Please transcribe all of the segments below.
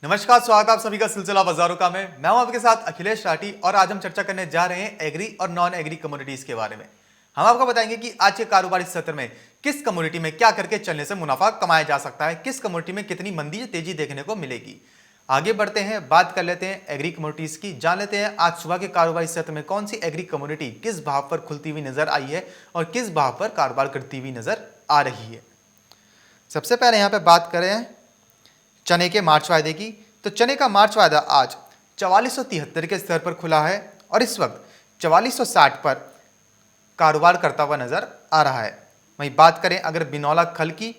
नमस्कार, स्वागत है आप सभी का सिलसिला बाजारों का में। मैं हूं आपके साथ अखिलेश राठी और आज हम चर्चा करने जा रहे हैं एग्री और नॉन एग्री कमोडिटीज के बारे में। हम आपको बताएंगे कि आज के कारोबारी सत्र में किस कमोडिटी में क्या करके चलने से मुनाफा कमाया जा सकता है, किस कमोडिटी में कितनी मंदी या तेजी देखने को मिलेगी। आगे बढ़ते हैं, बात कर लेते हैं एग्री कमोडिटीज की। जान लेते हैं आज सुबह के कारोबारी सत्र में कौन सी एग्री कमोडिटी किस भाव पर खुलती हुई नजर आई है और किस भाव पर कारोबार करती हुई नजर आ रही है। सबसे पहले यहाँ पे बात करें चने के मार्च वायदे की, तो चने का मार्च वायदा आज 4473 के स्तर पर खुला है और इस वक्त 4460 पर कारोबार करता हुआ नजर आ रहा है। वहीं बात करें अगर बिनौला खल की,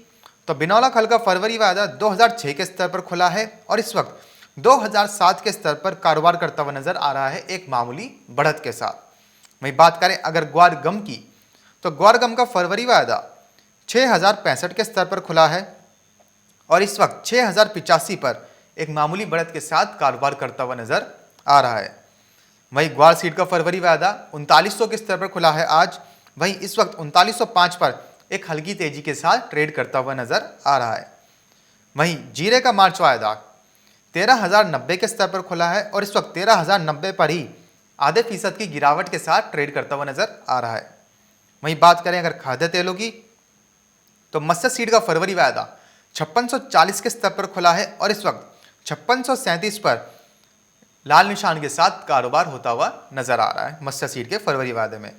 तो बिनौला खल का फरवरी वायदा 2006 के स्तर पर खुला है और इस वक्त 2007 के स्तर पर कारोबार करता हुआ नजर आ रहा है, एक मामूली बढ़त के साथ। वहीं बात करें अगर ग्वार गम की, तो ग्वार गम का फरवरी वायदा 6065 के स्तर पर खुला है और इस वक्त 6085 पर एक मामूली बढ़त के साथ कारोबार करता हुआ नजर आ रहा है। वहीं ग्वार सीड का फरवरी वायदा 3900 के स्तर पर खुला है आज, वहीं इस वक्त 3905 पर एक हल्की तेजी के साथ ट्रेड करता हुआ नजर आ रहा है। वहीं जीरे का मार्च वायदा 13090 के स्तर पर खुला है और इस वक्त 13090 पर ही आधे फीसद की गिरावट के साथ ट्रेड करता हुआ नजर आ रहा है। वहीं बात करें अगर खाद्य तेलों की, तो मस्टर्ड सीड का फरवरी वायदा 5640 के स्तर पर खुला है और इस वक्त 5637 पर लाल निशान के साथ कारोबार होता हुआ नजर आ रहा है मस्टर्ड सीड के फरवरी वायदे में।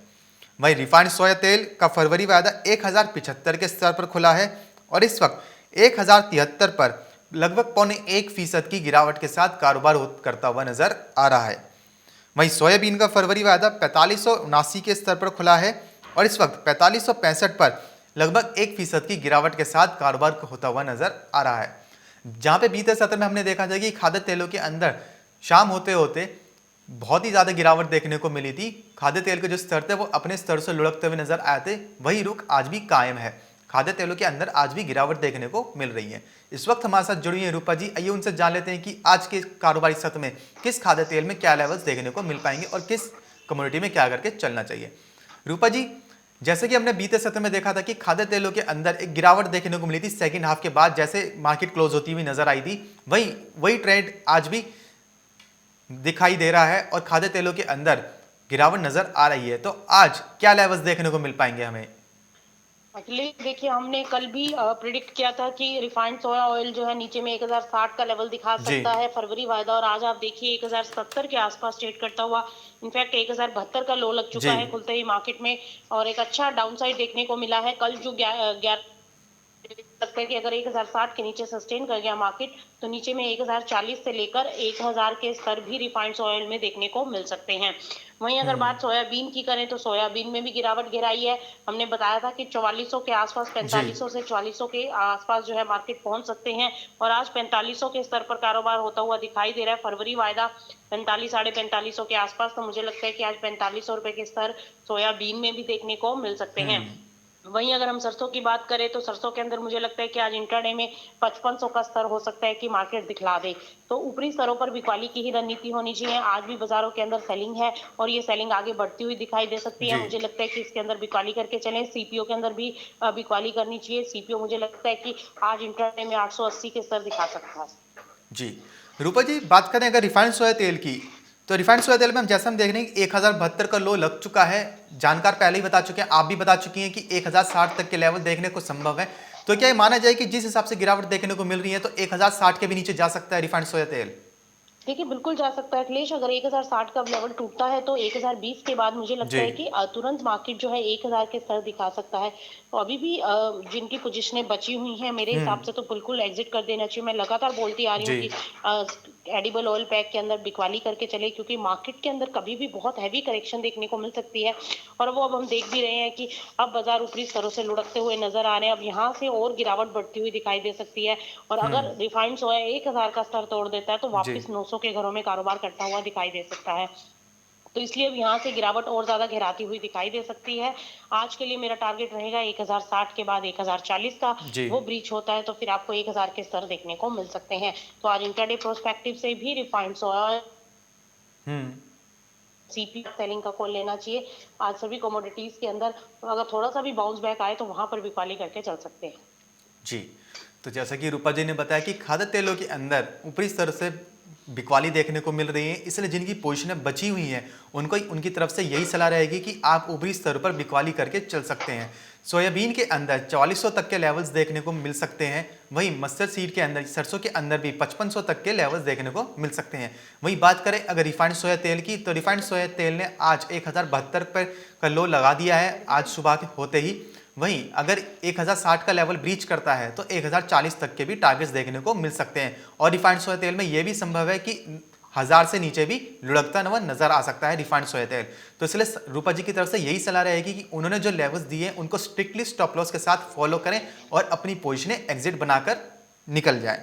वहीं रिफाइंड सोया तेल का फरवरी वायदा 1075 के स्तर पर खुला है और इस वक्त 1073 पर लगभग 0.25% की गिरावट के साथ कारोबार करता हुआ नजर आ रहा है। वहीं सोयाबीन का फरवरी वायदा 4579 के स्तर पर खुला है और इस वक्त 4565 पर लगभग 1% की गिरावट के साथ कारोबार होता हुआ नजर आ रहा है। जहां पे बीते सत्र में हमने देखा था कि खाद्य तेलों के अंदर शाम होते होते बहुत ही ज्यादा गिरावट देखने को मिली थी। खाद्य तेल के जो स्तर थे वो अपने स्तर से लुढ़कते हुए नजर आए थे, वही रुख आज भी कायम है। खाद्य तेलों के अंदर आज भी गिरावट देखने को मिल रही है। इस वक्त हमारे साथ जुड़ी है रूपा जी, आइए उनसे जान लेते हैं कि आज के कारोबारी सत्र में किस खाद्य तेल में क्या लेवल्स देखने को मिल पाएंगे और किस कम्युनिटी में क्या करके चलना चाहिए। रूपा जी, जैसे कि हमने बीते सत्र में देखा था कि खाद्य तेलों के अंदर एक गिरावट देखने को मिली थी सेकंड हाफ के बाद, जैसे मार्केट क्लोज होती हुई नजर आई थी, वही ट्रेंड आज भी दिखाई दे रहा है और खाद्य तेलों के अंदर गिरावट नजर आ रही है। तो आज क्या लेवल्स देखने को मिल पाएंगे हमें? अखिलेश, देखिए, हमने कल भी प्रिडिक्ट किया था कि रिफाइंड सोया ऑयल जो है नीचे में 1060 का लेवल दिखा जी। सकता है फरवरी वायदा, और आज आप देखिए 1070 के आसपास ट्रेड करता हुआ, इनफैक्ट 1072 का लो लग जी। चुका है खुलते ही मार्केट में, और एक अच्छा डाउनसाइड देखने को मिला है। कल जो 11 लगता है कि अगर 1060 के नीचे सस्टेन कर गया मार्केट, तो नीचे में 1040 से लेकर 1000 के स्तर भी रिफाइंड ऑयल में देखने को मिल सकते हैं। वहीं अगर बात सोयाबीन की करें तो सोयाबीन में भी गिरावट गहराई है। हमने बताया था कि 4400 के आसपास, जी। 4500 से 4400 के आसपास जो है मार्केट पहुंच सकते हैं, और आज 4500 के स्तर पर कारोबार होता हुआ दिखाई दे रहा है। फरवरी वायदा 45, 4550 के आसपास, तो मुझे लगता है कि आज 4500 रुपए के स्तर सोयाबीन में भी देखने को मिल सकते हैं। वहीं अगर हम सरसों की बात करें तो सरसों के अंदर मुझे लगता है कि आज इंट्राडे में 5500 का स्तर हो सकता है कि मार्केट दिखला दे, तो ऊपरी स्तरों पर बिकवाली की ही रणनीति होनी चाहिए। आज भी बाजारों के अंदर सेलिंग है और ये सेलिंग आगे बढ़ती हुई दिखाई दे सकती है। जी। मुझे लगता है कि इसके अंदर बिकवाली करके चलें। सीपीओ के अंदर भी बिकवाली करनी चाहिए। सीपीओ मुझे लगता है कि आज इंट्राडे में 880 के स्तर दिखा सकता है। जी। रूपा जी, बात करें अगर रिफाइंड सोया तेल की, तो रिफाइंड सोया तेल में हम जैसे हम देख रहे हैं कि 1072 का लो लग चुका है। जानकार पहले ही बता चुके हैं, आप भी बता चुकी हैं कि 1060 तक के लेवल देखने को संभव है। तो क्या ये माना जाए कि जिस हिसाब से गिरावट देखने को मिल रही है तो 1060 के भी नीचे जा सकता है रिफाइंड सोया तेल? देखिए, बिल्कुल जा सकता है अखिलेश। अगर 1060 का लेवल टूटता है तो 1020 के बाद मुझे लगता जी। है कि तुरंत मार्केट जो है 1000 के स्तर दिखा सकता है। तो अभी भी जिनकी पोजीशनें बची हुई हैं, मेरे हिसाब से तो बिल्कुल एग्जिट कर देना चाहिए। मैं लगातार बोलती आ रही हूँ जी। कि एडिबल ऑयल पैक के अंदर बिकवाली करके चले, क्योंकि मार्केट के अंदर कभी भी बहुत हैवी करेक्शन देखने को मिल सकती है, और वो अब हम देख भी रहे हैं कि अब बाजार ऊपरी स्तरों से लुढ़कते हुए नजर आ रहे हैं। अब यहाँ से और गिरावट बढ़ती हुई दिखाई दे सकती है, और अगर रिफाइंड सोया 1000 का स्तर तोड़ देता है तो जी। वापस 900 के घरों में कारोबार करता हुआ दिखाई दे सकता है। तो इसलिए अब यहाँ से गिरावट और ज्यादा गहराती हुई दिखाई दे सकती है। आज के लिए मेरा टारगेट रहेगा 1060 के बाद 1040 का। जी। वो ब्रीच होता है तो फिर आपको 1000 के स्तर देखने को मिल सकते हैं। तो आज इंट्राडे प्रोस्पेक्टिव से भी रिफाइंड सोया हम्म। सीपी सेलिंग का कॉल लेना चाहिए। आज सभी कमोडिटीज के अंदर अगर थोड़ा सा भी बाउंस बैक आए तो वहां पर बिकवाली करके चल सकते हैं। जी, तो जैसा कि रूपा जी ने बताया कि खाद्य तेलों के अंदर ऊपरी स्तर से बिकवाली देखने को मिल रही है, इसलिए जिनकी पोजीशनें बची हुई हैं उनको उनकी तरफ से यही सलाह रहेगी कि आप ऊपरी स्तर पर बिकवाली करके चल सकते हैं। सोयाबीन के अंदर 4400 तक के लेवल्स देखने को मिल सकते हैं। वहीं मस्टर्ड सीड के अंदर, सरसों के अंदर भी 5500 तक के लेवल्स देखने को मिल सकते हैं। वहीं बात करें अगर रिफाइंड सोया तेल की, तो रिफाइंड सोया तेल ने आज 1072 पर का लो लगा दिया है आज सुबह के होते ही। वहीं अगर 1060 का लेवल ब्रीच करता है तो 1040 तक के भी टारगेट्स देखने को मिल सकते हैं। और रिफाइंड सोया तेल में यह भी संभव है कि 1000 से नीचे भी लुढ़कता हुआ नजर आ सकता है रिफाइंड सोया तेल। तो इसलिए रूपा जी की तरफ से यही सलाह रहेगी कि उन्होंने जो लेवल्स दिए हैं उनको स्ट्रिक्टली स्टॉप लॉस के साथ फॉलो करें और अपनी पोजीशनें एग्जिट बनाकर निकल जाएं।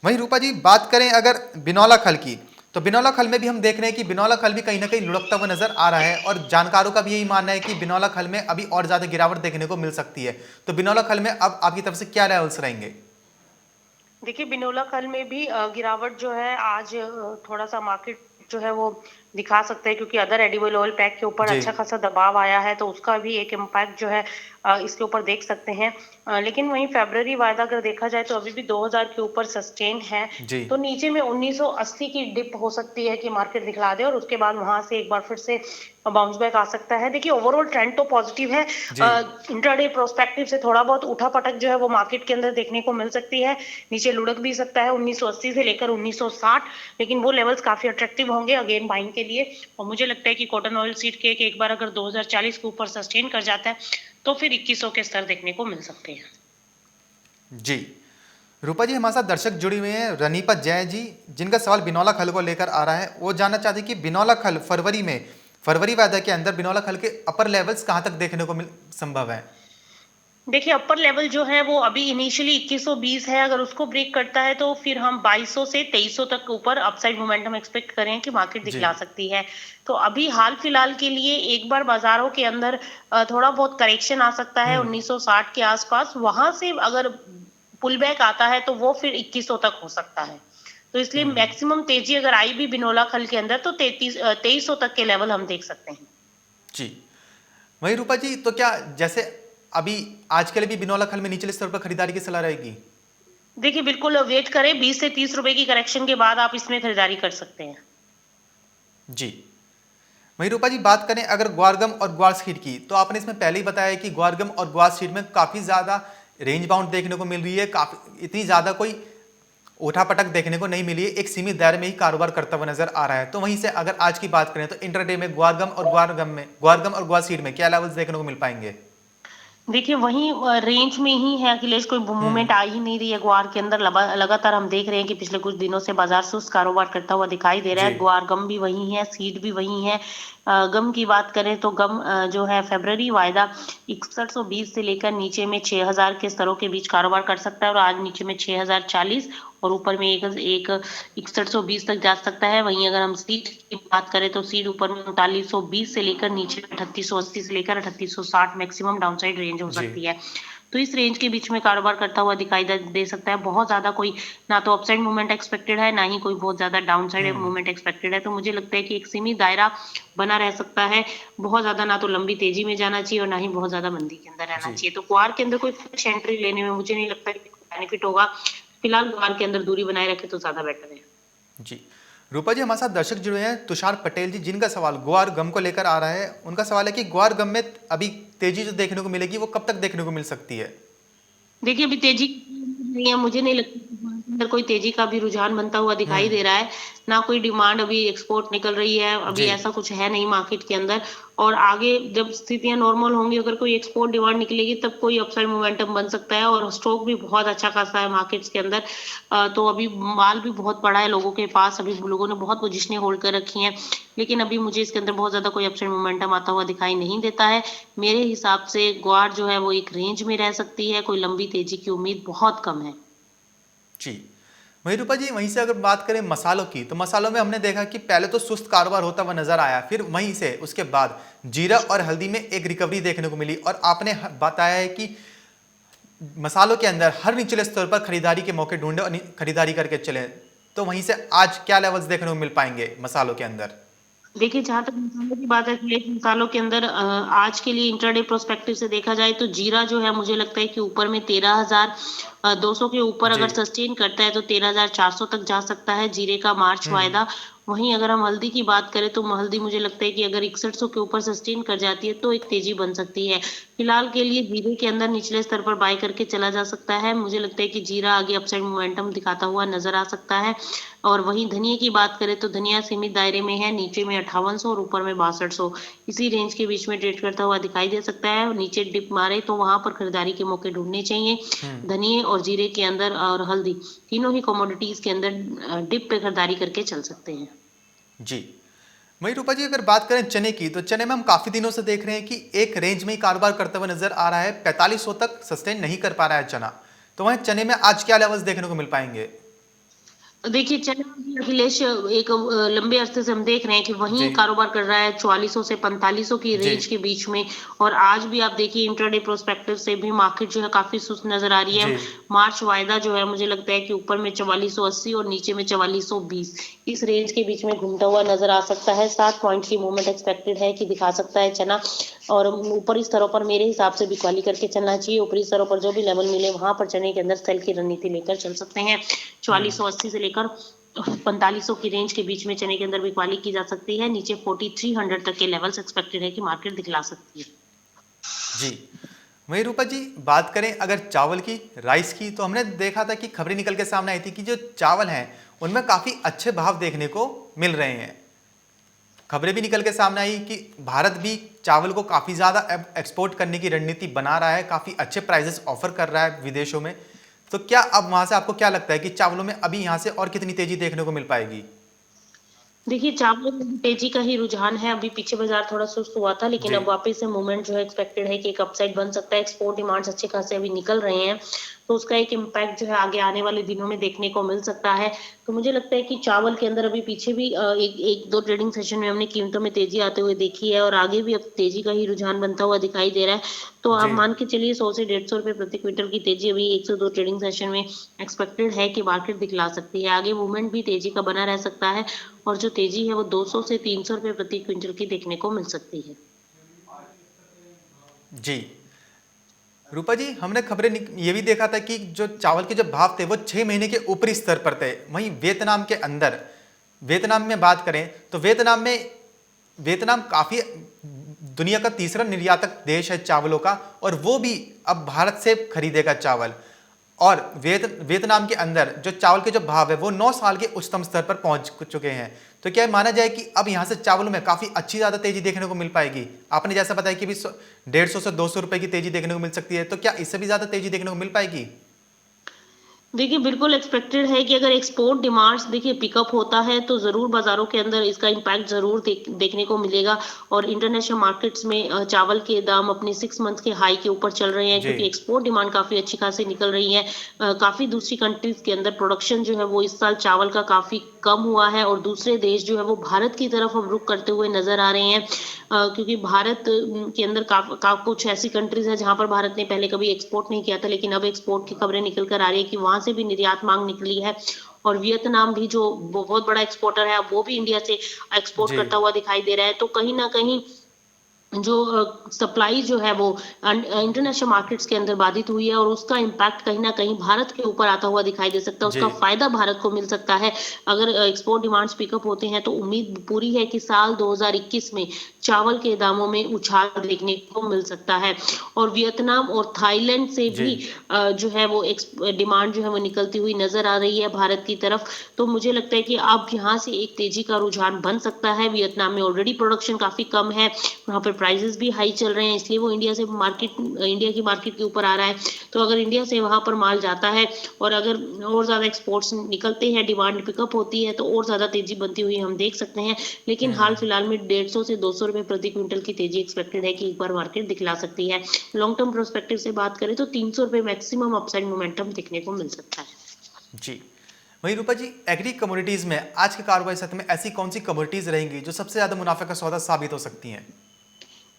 वहीं रूपा जी बात करें अगर बिनौला खल की, तो बिनौला खल में भी हम देख रहे हैं कि बिनौला खल भी कहीं ना कहीं लुढ़कता हुआ नजर आ रहा है और जानकारों का भी यही मानना है कि बिनौला खल में अभी और ज्यादा गिरावट देखने को मिल सकती है। तो बिनौला खल में अब आपकी तरफ से क्या लेवल्स रहेंगे? देखिए बिनोला खल में भी गिरावट जो है आज थोड़ा सा मार्केट जो है वो दिखा सकते हैं, क्योंकि अदर एडिबल ऑयल पैक के ऊपर जी अच्छा खासा दबाव आया है, तो उसका भी एक इम्पैक्ट जो है इसके ऊपर देख सकते हैं। लेकिन वहीं फेब्रवरी वायदा अगर देखा जाए तो अभी भी 2000 के ऊपर सस्टेन है। जी तो नीचे में 1980 की डिप हो सकती है कि मार्केट दिखला दे और उसके बाद वहां से एक बार फिर से बाउंस बैक आ सकता है। देखिए ओवरऑल ट्रेंड तो पॉजिटिव है। जी इंट्राडे प्रोस्पेक्टिव से थोड़ा बहुत उठा पटक जो है वो मार्केट के अंदर देखने को मिल सकती है। नीचे लुढ़क भी सकता है 1980 से लेकर 1960, लेकिन वो लेवल्स काफी अट्रैक्टिव होंगे अगेन बाइंग के लिए। और मुझे लगता है कि कॉटन ऑयल सीड के एक बार अगर 2040 के ऊपर सस्टेन कर जाता है तो फिर 2100 के स्तर देखने को मिल सकते हैं। जी रूपा जी हमारे साथ दर्शक जुड़ी हुए हैं रनीपा जय जी, जिनका सवाल बिनौला खल को लेकर आ रहा है। वो जानना चाहते हैं कि बिनौला खल फरवरी वायदा के अंदर बिनौला खल के अपर लेवल्स कहां तक देखने को मिल संभव है? देखिए अपर लेवल जो है वो अभी इनिशियली 2120 है, अगर उसको ब्रेक करता है तो फिर हम 2200 से 2300 तक ऊपर अपसाइड मोमेंटम एक्सपेक्ट करें कि मार्केट जी दिखला सकती है। तो अभी हाल फिलहाल के लिए एक बार बाजारों के अंदर थोड़ा बहुत करेक्शन आ सकता है 1960 के आसपास, वहां से अगर पुल बैक आता है तो वो फिर 2100 तक हो सकता है। तो इसलिए मैक्सिमम तेजी अगर आई भी बिनोला खल के अंदर तो 2300 तक के लेवल हम देख सकते हैं। जी वहीं रूपा जी, तो क्या जैसे अभी आज के लिए भी बिनौला खल में निचले स्तर पर खरीदारी की सलाह रहेगी? देखिए बिल्कुल वेट करें, 20 से 30 रुपए की करेक्शन के बाद आप इसमें खरीदारी कर सकते हैं। जी वहीं रूपा जी बात करें अगर ग्वारगम और ग्वार सीड की, तो आपने इसमें पहले ही बताया कि ग्वारगम और ग्वार सीड में काफी ज्यादा रेंज बाउंड देखने को मिल रही है, काफी इतनी ज्यादा कोई उठापटक देखने को नहीं मिली है, एक सीमित दायरे में ही कारोबार करता हुआ नजर आ रहा है। तो वहीं से अगर आज की बात करें तो इंटरडे में ग्वारगम और ग्वार सीड में क्या लेवल्स देखने को मिल पाएंगे? देखिए वही रेंज में ही है अखिलेश, कोई मूवमेंट आ ही नहीं रही है ग्वार के अंदर। लगातार हम देख रहे हैं कि पिछले कुछ दिनों से बाजार सुस्त कारोबार करता हुआ दिखाई दे रहा जी है। ग्वार गम भी वही है, सीड भी वही है। गम की बात करें तो गम जो है फेब्रवरी वायदा 6120 से लेकर नीचे में 6000 के स्तरों के बीच कारोबार कर सकता है और आज नीचे में 6040 और ऊपर में एक 6120 तक जा सकता है। वहीं अगर हम सीड की बात करें तो सीड ऊपर में 3920 से लेकर नीचे में 3880 से लेकर 3860 मैक्सिमम डाउनसाइड रेंज हो जी सकती है। तो इस रेंज के बीच में कारोबार करता हुआ दिखाई दे सकता है। बहुत ज्यादा कोई ना तो अपसाइड मूवमेंट एक्सपेक्टेड है, ना ही कोई बहुत ज्यादा डाउनसाइड मूवमेंट एक्सपेक्टेड है। तो मुझे लगता है कि एक सीमित दायरा बना रह सकता है। बहुत ज्यादा ना तो लंबी तेजी में जाना चाहिए और ना ही बहुत ज्यादा मंदी के अंदर रहना जी चाहिए। तो क्वार के अंदर कोई फ्रेश एंट्री लेने में मुझे नहीं लगता कि बेनिफिट होगा। फिलहाल क्वार के अंदर दूरी बनाए रखे तो ज्यादा बेटर है। जी रूपा जी हमारे साथ दर्शक जुड़े हैं तुषार पटेल जी, जिनका सवाल ग्वार गम को लेकर आ रहा है। उनका सवाल है कि ग्वार गम में अभी तेजी जो देखने को मिलेगी वो कब तक देखने को मिल सकती है? देखिए अभी तेजी नहीं है, मुझे नहीं लगता कि अंदर कोई तेजी का भी रुझान बनता हुआ दिखाई दे रहा है। ना कोई डिमांड अभी एक्सपोर्ट निकल रही है, अभी जी ऐसा कुछ है नहीं मार्केट के अंदर। और आगे जब स्थितियां नॉर्मल होंगी, अगर कोई एक्सपोर्ट डिमांड निकलेगी तब कोई अपसाइड मोमेंटम बन सकता है। और स्टॉक भी बहुत अच्छा खासा है मार्केट्स के अंदर। तो अभी माल भी बहुत पड़ा है लोगों के पास, अभी लोगों ने बहुत पोजीशनें होल्ड कर रखी हैं। लेकिन अभी मुझे इसके अंदर बहुत ज्यादा कोई अपसाइड मोमेंटम आता हुआ दिखाई नहीं देता है। मेरे हिसाब से ग्वार जो है वो एक रेंज में रह सकती है, कोई लंबी तेजी की उम्मीद बहुत कम है। जी वहीं रूपा जी, वहीं से अगर बात करें मसालों की, तो मसालों में हमने देखा कि पहले तो सुस्त कारोबार होता हुआ नजर आया, फिर वहीं से उसके बाद जीरा और हल्दी में एक रिकवरी देखने को मिली और आपने बताया है कि मसालों के अंदर हर निचले स्तर पर खरीदारी के मौके ढूंढे और खरीदारी करके चले। तो वहीं से आज क्या लेवल्स देखने को मिल पाएंगे मसालों के अंदर? देखिए, जहाँ तक मसालों की बात है, अखिलेश, मसालों के अंदर आज के लिए इंट्राडे प्रोस्पेक्टिव से देखा जाए तो जीरा जो है मुझे लगता है कि ऊपर में 13,200 के ऊपर जी। अगर सस्टेन करता है तो 13,400 तक जा सकता है जीरे का मार्च वायदा। वहीं अगर हम हल्दी की बात करें तो हल्दी मुझे लगता है कि अगर 6100 के ऊपर सस्टेन कर जाती है तो एक तेजी बन सकती है। फिलहाल के लिए जीरे के अंदर निचले स्तर पर बाय करके चला जा सकता है। मुझे लगता है कि जीरा आगे अपसाइड मोमेंटम दिखाता हुआ नजर आ सकता है। और वहीं धनिये की बात करें तो धनिया सीमित दायरे में है, नीचे में 5800 और ऊपर में 6200, इसी रेंज के बीच में ट्रेड करता हुआ दिखाई दे सकता है। और नीचे डिप मारे तो वहां पर खरीदारी के मौके ढूंढने चाहिए। धनिये और जीरे के अंदर और हल्दी, तीनों ही कमोडिटीज के अंदर डिप पे खरीदारी करके चल सकते हैं। जी। वहीं रूपा जी अगर बात करें चने की, तो चने में हम काफी दिनों से देख रहे हैं कि एक रेंज में ही कारोबार करते हुए नजर आ रहा है, 4500 तक सस्टेन नहीं कर पा रहा है चना। तो वहीं चने में आज क्या लेवल्स देखने को मिल पाएंगे? देखिए, चना भी अखिलेश एक लंबे अरसे से हम देख रहे हैं कि जी। वहीं कारोबार कर रहा है 4400 से 4500 की जी। रेंज के बीच में। और आज भी आप देखिए इंट्राडे प्रोस्पेक्टिव से भी मार्केट जो है काफी सुस्त नजर आ रही है। जी। मार्च वायदा जो है मुझे लगता है कि ऊपर में 4480 और नीचे में 4420, इस रेंज के बीच में घूमता हुआ नजर आ सकता है। 60 पॉइंट की मूवमेंट एक्सपेक्टेड है कि दिखा सकता है चना। और ऊपरी स्तरों पर मेरे हिसाब से बिकवाली करके चलना चाहिए। ऊपरी स्तरों पर जो भी लेवल मिले वहां पर चने के अंदर सेल की रणनीति लेकर चल सकते हैं। 4480 से लेकर 4500 की रेंज के बीच में चने के अंदर बिकवाली की जा सकती है। नीचे 4300 तक के लेवल्स एक्सपेक्टेड है कि मार्केट दिखला सकती है। जी। वहीं रूपा जी बात करें अगर चावल की, राइस की, तो हमने देखा था कि खबरें निकल के सामने आई थी कि जो चावल हैं उनमें काफी अच्छे भाव देखने को मिल रहे हैं। खबरें भी निकल के सामने आई कि भारत भी चावल को काफी ज्यादा एक्सपोर्ट करने की रणनीति बना रहा है, काफी अच्छे प्राइजेस ऑफर कर रहा है विदेशों में। तो क्या अब वहां से आपको क्या लगता है कि चावलों में अभी यहां से और कितनी तेजी देखने को मिल पाएगी? देखिए, चावल में भी तेजी का ही रुझान है। अभी पीछे बाजार थोड़ा सुस्त हुआ था, लेकिन जी। अब वापस से मूवमेंट जो है एक्सपेक्टेड है कि एक अपसाइड बन सकता है। एक्सपोर्ट डिमांड्स अच्छे खासे अभी निकल रहे हैं, तो उसका एक इम्पैक्ट जो है आगे आने वाले दिनों में देखने को मिल सकता है। तो मुझे लगता है कि चावल के अंदर अभी पीछे भी एक दो ट्रेडिंग सेशन में हमने कीमतों में तेजी आते हुए देखी है, और आगे भी अब तेजी का ही रुझान बनता हुआ दिखाई दे रहा है। तो आप जी। मान के चलिए 100 से 150 रुपए प्रति क्विंटल की तेजी अभी 102 ट्रेडिंग सेशन में एक्सपेक्टेड है कि मार्केट दिखला सकती है। आगे मूवमेंट भी तेजी का बना रह सकता है, और जो तेजी है वो 200 से 300 रुपए प्रति क्विंटल की देखने को मिल सकती है। जी। रूपा जी हमने खबरें ये भी देखा था कि जो चावल के जो भाव थे वो 6 महीने के ऊपरी स्तर पर थे। वहीं वियतनाम के अंदर, वियतनाम में बात करें तो वियतनाम काफी दुनिया का तीसरा निर्यातक देश है चावलों का, और वो भी अब भारत से खरीदेगा चावल। और वियतनाम के अंदर जो चावल के जो भाव है वो 9 साल के उच्चतम स्तर पर पहुंच चुके हैं। तो क्या माना जाए कि अब यहां से चावलों में काफी अच्छी ज्यादा तेजी देखने को मिल पाएगी? आपने जैसा बताया कि भी 150 से 200 रुपए की तेजी देखने को मिल सकती है, तो क्या इससे भी ज्यादा तेजी देखने को मिल पाएगी? देखिए, बिल्कुल एक्सपेक्टेड है कि अगर एक्सपोर्ट डिमांड्स देखिए पिकअप होता है तो ज़रूर बाज़ारों के अंदर इसका इम्पैक्ट ज़रूर देखने को मिलेगा। और इंटरनेशनल मार्केट्स में चावल के दाम अपने 6 मंथ के हाई के ऊपर चल रहे हैं, जी। क्योंकि एक्सपोर्ट डिमांड काफ़ी अच्छी खासी निकल रही है। काफ़ी दूसरी कंट्रीज़ के अंदर प्रोडक्शन जो है वो इस साल चावल का काफ़ी कम हुआ है, और दूसरे देश जो है वो भारत की तरफ अब रुख करते हुए नज़र आ रहे हैं। क्योंकि भारत के अंदर कुछ ऐसी कंट्रीज़ हैं जहाँ पर भारत ने पहले कभी एक्सपोर्ट नहीं किया था, लेकिन अब एक्सपोर्ट की खबरें निकल कर आ रही है कि वहाँ से भी निर्यात मांग निकली है। और वियतनाम भी जो बहुत बड़ा एक्सपोर्टर है, अब वो भी इंडिया से एक्सपोर्ट जी। करता हुआ दिखाई दे रहा है। तो कहीं न कहीं जो सप्लाई जो है वो इंटरनेशनल मार्केट्स के अंदर बाधित हुई है, और उसका इम्पैक्ट कहीं न कहीं भारत के ऊपर आता हुआ दिखाई दे सकता है। जी। उसका फ़ायदा भारत को मिल सकता है। अगर एक्सपोर्ट डिमांड्स पिकअप होते हैं तो उम्मीद पूरी है कि साल 2021 में चावल के दामों में उछाल देखने को मिल सकता है। और वियतनाम और थाईलैंड से जी। भी जो है वो डिमांड जो है वो निकलती हुई नज़र आ रही है भारत की तरफ। तो मुझे लगता है कि अब यहाँ से एक तेज़ी का रुझान बन सकता है। वियतनाम में ऑलरेडी प्रोडक्शन काफ़ी कम है, वहाँ पे प्राइसेस भी हाई चल रहे हैं, इसलिए वो इंडिया की मार्केट के ऊपर आ रहा है। तो अगर इंडिया से वहाँ पर माल जाता है, और अगर और ज़्यादा एक्सपोर्ट्स निकलते हैं, डिमांड पिकअप होती है, तो और ज़्यादा तेज़ी बनती हुई हम देख सकते हैं। लेकिन हाल फिलहाल में 150 से 200 रुपए प्रति क्विंटल की तेज़ी एक्सपेक्टेड है कि एक बार मार्केट दिखला सकती है। लॉन्ग टर्म प्रोस्पेक्टिव से बात करें तो 300 रुपए मैक्सिमम अपसाइड मोमेंटम देखने को मिल सकता है। जी। वहीं रूपा जी एग्री कमोडिटीज में आज के कारोबारी सत्र में ऐसी कौन सी कमोडिटीज रहेंगी जो सबसे ज्यादा मुनाफे का सौदा साबित हो सकती हैं?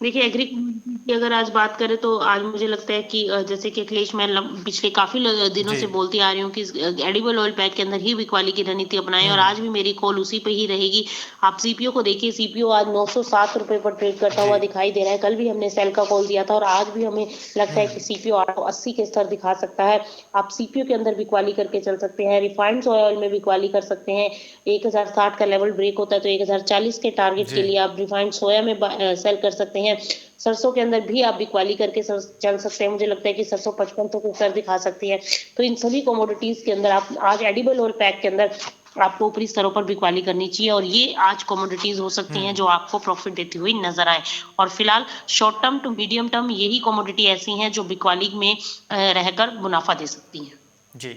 देखिए एग्री की अगर आज बात करें तो आज मुझे लगता है कि जैसे कि अखिलेश मैं पिछले काफी दिनों जी। से बोलती आ रही हूँ कि एडिबल ऑयल पैक के अंदर ही बिकवाली की रणनीति अपनाएं और हम्म। आज भी मेरी कॉल उसी पे ही रहेगी। आप सीपीओ को देखिए, सीपीओ आज 907 रुपए पर ट्रेड करता जी। हुआ दिखाई दे रहा है। कल भी हमने सेल का कॉल दिया था और आज भी हमें लगता है हम्म। कि सीपीओ 880 के स्तर दिखा सकता है। आप सीपीओ के अंदर बिकवाली करके चल सकते हैं, रिफाइंड ऑयल में बिकवाली कर सकते हैं। 1060 का लेवल ब्रेक होता है तो 1040 के टारगेट जी। के लिए आप रिफाइंड सोया में सेल कर सकते हैं। सरसों के अंदर भी आप बिकवाली करके चल सकते हैं। मुझे लगता है कि सरसों 55 के स्तर दिखा सकती है। तो इन सभी कमोडिटीज के अंदर आप आज एडिबल ऑयल पैक के अंदर आपको ऊपरी स्तरों पर बिकवाली करनी चाहिए और ये आज कमोडिटीज हो सकती हैं हम्म। जो आपको प्रॉफिट देती हुई नजर आए। और फिलहाल short term to medium term यही कमोडिटी ऐसी हैं जो बिकवाली में रहकर मुनाफा दे सकती हैं। जी।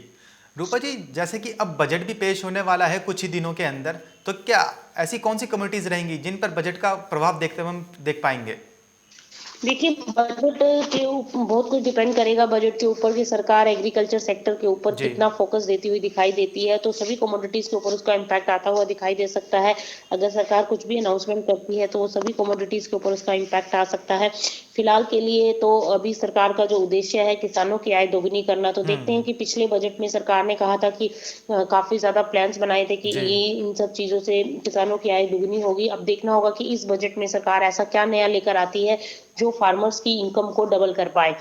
रूपा जी, जैसे कि अब बजट भी पेश होने वाला है कुछ ही दिनों के अंदर, तो क्या ऐसी कौन सी कम्युनिटीज रहेंगी जिन पर बजट का प्रभाव देखते हुए हम देख पाएंगे? देखिए बजट के बहुत कुछ डिपेंड करेगा बजट के ऊपर कि सरकार एग्रीकल्चर सेक्टर के ऊपर जी। कितना फोकस देती हुई दिखाई देती है। तो सभी कमोडिटीज के ऊपर उसका इम्पैक्ट आता हुआ दिखाई दे सकता है। अगर सरकार कुछ भी अनाउंसमेंट करती है तो वो सभी कमोडिटीज के ऊपर उसका इम्पैक्ट आ सकता है। फिलहाल के लिए तो अभी सरकार का जो उद्देश्य है किसानों की आय दोगुनी करना, तो देखते हैं हम्म। कि पिछले बजट में सरकार ने कहा था कि काफी ज्यादा प्लान्स बनाए थे कि जी। ये इन सब चीजों से किसानों की आय दुगनी होगी। अब देखना होगा कि इस बजट में सरकार ऐसा क्या नया लेकर आती है जो फार्मर्स की इनकम को डबल कर पाए।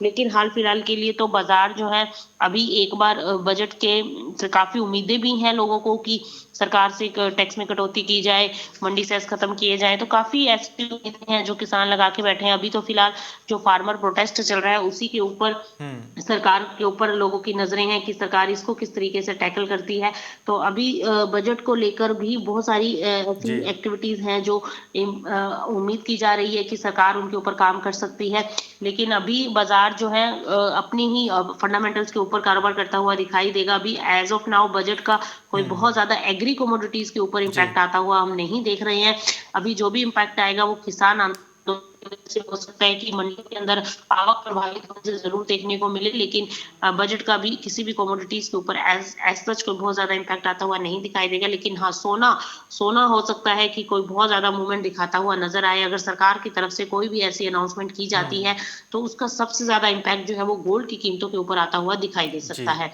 लेकिन हाल फिलहाल के लिए तो बाजार जो है अभी एक बार बजट के से काफी उम्मीदें भी हैं लोगों को कि सरकार से टैक्स में कटौती की जाए, मंडी सेस खत्म किए जाए। तो काफी ऐसी उम्मीदें हैं जो किसान लगा के बैठे हैं। अभी तो फिलहाल जो फार्मर प्रोटेस्ट चल रहा है उसी के ऊपर हम्म। सरकार के ऊपर लोगों की नजरें हैं कि सरकार इसको किस तरीके से टैकल करती है। तो अभी बजट को लेकर भी बहुत सारी ऐसी जी। एक्टिविटीज हैं जो उम्मीद की जा रही है कि सरकार उनके ऊपर काम कर सकती है। लेकिन अभी बाजार जो है अपनी ही फंडामेंटल्स के ऊपर कारोबार करता हुआ दिखाई देगा। अभी एज ऑफ नाउ बजट का कोई बहुत ज्यादा एग्री कमोडिटीज के ऊपर जी। इम्पैक्ट आता हुआ हम नहीं देख रहे हैं। अभी जो भी इम्पैक्ट आएगा वो किसान आंदोलन से हो सकता है कि मंडी के अंदर आवक प्रभावित होने से जरूर देखने को मिले। लेकिन बजट का भी किसी भी कमोडिटीज के ऊपर एज एज सच कोई बहुत ज्यादा इम्पैक्ट आता हुआ नहीं दिखाई देगा। लेकिन हाँ, सोना सोना हो सकता है कि कोई बहुत ज्यादा मूवमेंट दिखाता हुआ नजर आए। अगर सरकार की तरफ से कोई भी ऐसी अनाउंसमेंट की जाती है तो उसका सबसे ज्यादा इम्पैक्ट जो है वो गोल्ड की कीमतों के ऊपर आता हुआ दिखाई दे जी। सकता है।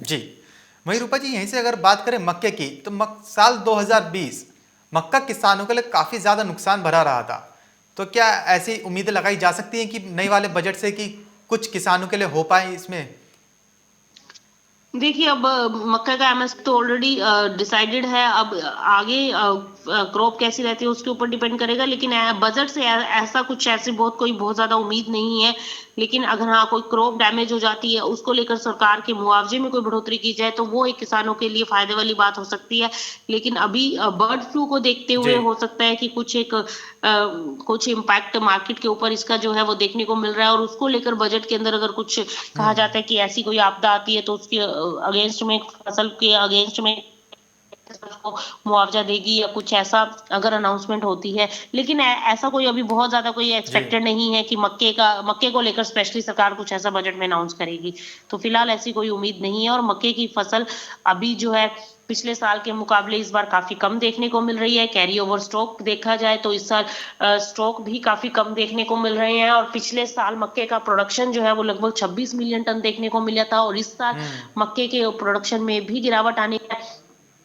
जी। वहीं रूपा जी, यहीं से अगर बात करें मक्के की, तो साल 2020 मक्का किसानों के लिए काफी ज्यादा नुकसान भरा रहा था। तो क्या ऐसी उम्मीदें लगाई जा सकती हैं कि नए वाले बजट से कि कुछ किसानों के लिए हो पाए इसमें? देखिए अब मक्का का एमएसपी तो ऑलरेडी डिसाइडेड है। अब आगे क्रॉप कैसी रहती है उसके ऊपर डिपेंड करेगा। लेकिन बजट से ऐसा कुछ ऐसे बहुत कोई बहुत ज्यादा उम्मीद नहीं है। लेकिन अगर हाँ कोई क्रॉप डैमेज हो जाती है उसको लेकर सरकार के मुआवजे में कोई बढ़ोतरी की जाए तो वो एक किसानों के लिए फायदे वाली बात हो सकती है। लेकिन अभी बर्ड फ्लू को देखते जी। हुए हो सकता है कि कुछ इम्पैक्ट मार्केट के ऊपर इसका जो है वो देखने को मिल रहा है। और उसको लेकर बजट के अंदर अगर कुछ कहा जाता है कि ऐसी कोई आपदा आती है तो उसके अगेंस्ट में, फसल के अगेंस्ट में को मुआवजा देगी या कुछ ऐसा अगर अनाउंसमेंट होती है। लेकिन ऐसा कोई अभी बहुत ज्यादा कोई जी। एक्सपेक्टेड नहीं है कि मक्के को लेकर स्पेशली सरकार कुछ ऐसा बजट में अनाउंस करेगी। तो फिलहाल ऐसी कोई उम्मीद नहीं है। और मक्के की फसल अभी जो है पिछले साल के मुकाबले इस बार काफी कम देखने को मिल रही है। कैरी ओवर स्टॉक देखा जाए तो इस साल स्टॉक भी काफी कम देखने को मिल रहे हैं। और पिछले साल मक्के का प्रोडक्शन जो है वो लगभग 26 मिलियन टन देखने को मिला था और इस साल मक्के के प्रोडक्शन में भी गिरावट आने का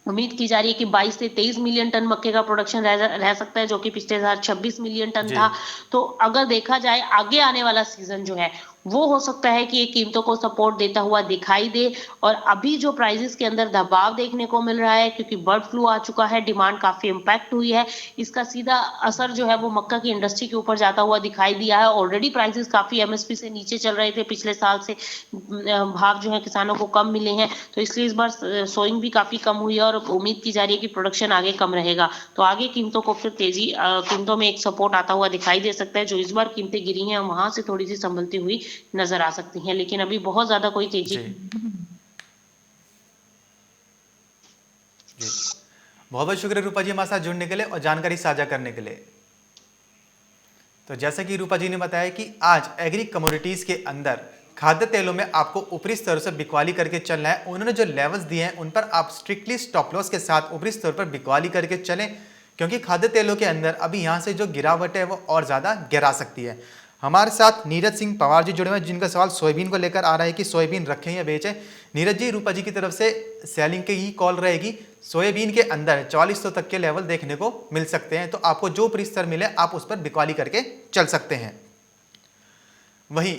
उम्मीद की जा रही है कि 22 से 23 मिलियन टन मक्के का प्रोडक्शन रह सकता है जो कि पिछले साल 26 मिलियन टन जी। था। तो अगर देखा जाए आगे आने वाला सीजन जो है वो हो सकता है कि ये कीमतों को सपोर्ट देता हुआ दिखाई दे। और अभी जो प्राइसेस के अंदर दबाव देखने को मिल रहा है क्योंकि बर्ड फ्लू आ चुका है, डिमांड काफी इम्पैक्ट हुई है, इसका सीधा असर जो है वो मक्का की इंडस्ट्री के ऊपर जाता हुआ दिखाई दिया है। ऑलरेडी प्राइसेस काफी एमएसपी से नीचे चल रहे थे पिछले साल से, भाव जो है किसानों को कम मिले हैं। तो इसलिए इस बार सोइंग भी काफी कम हुई है और उम्मीद की जा रही है कि प्रोडक्शन आगे कम रहेगा। तो आगे कीमतों को फिर कीमतों में एक सपोर्ट आता हुआ दिखाई दे सकता है। जो इस बार कीमतें गिरी हैं वहां से थोड़ी सी संभलती हुई नजर आ सकती हैं। लेकिन अभी बहुत ज्यादा कोई तेजी। जी। जी। बहुत बहुत शुक्रिया रूपा जी हमारे साथ जुड़ने के लिए और जानकारी साझा करने के लिए। तो जैसा कि रूपा जी ने बताया कि आज एग्री कमोडिटीज के अंदर खाद्य तेलों में आपको ऊपरी स्तर से बिकवाली करके चलना है। उन्होंने जो लेवल्स दिए हैं उन पर आप स्ट्रिक्टली स्टॉप लॉस के साथ ऊपरी स्तर पर बिकवाली करके चलें, क्योंकि खाद्य तेलों के अंदर अभी यहाँ से जो गिरावट है वो और ज़्यादा गिरा सकती है। हमारे साथ नीरज सिंह पवार जी जुड़े हुए हैं, जिनका सवाल सोयाबीन को लेकर आ रहा है कि सोयाबीन रखें या बेचें। नीरज जी, रूपा जी की तरफ से सेलिंग की ही कॉल रहेगी। सोयाबीन के अंदर 4400 तक के लेवल देखने को मिल सकते हैं, तो आपको जो ऊपरी स्तर मिले आप उस पर बिकवाली करके चल सकते हैं। वहीं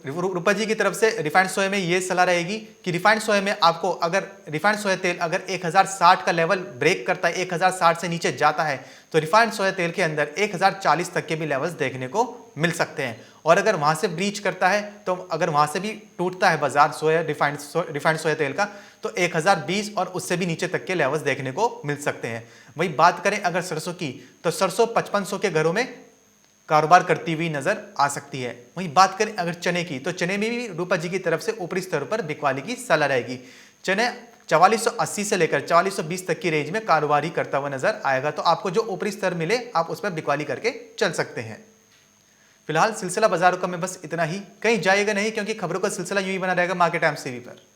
रूपा जी की तरफ से रिफाइंड सोया में ये सलाह रहेगी कि रिफाइंड सोया में आपको अगर रिफाइंड सोया तेल अगर 1060 का लेवल ब्रेक करता है, 1060 से नीचे जाता है, तो रिफाइंड सोया तेल के अंदर 1040 तक के भी लेवल्स देखने को मिल सकते हैं। और अगर वहां से ब्रीच करता है, तो अगर वहां से भी टूटता है बाजार सोया रिफाइंड सोया तेल का, तो 1020 और उससे भी नीचे तक के लेवल्स देखने को मिल सकते हैं। वही बात करें अगर सरसों की, तो सरसों 5500 के घरों में कारोबार करती हुई नजर आ सकती है। वहीं बात करें अगर चने की, तो चने में भी रूपा जी की तरफ से ऊपरी स्तर पर बिकवाली की सलाह रहेगी। चने 4480 से लेकर 4420 तक की रेंज में कारोबार ही करता हुआ नजर आएगा, तो आपको जो ऊपरी स्तर मिले आप उस पर बिकवाली करके चल सकते हैं। फिलहाल सिलसिला बाजारों का में बस इतना ही, कहीं जाइएगा नहीं, क्योंकि खबरों का सिलसिला यूं ही बना रहेगा मार्केट टाइम्स टीवी पर।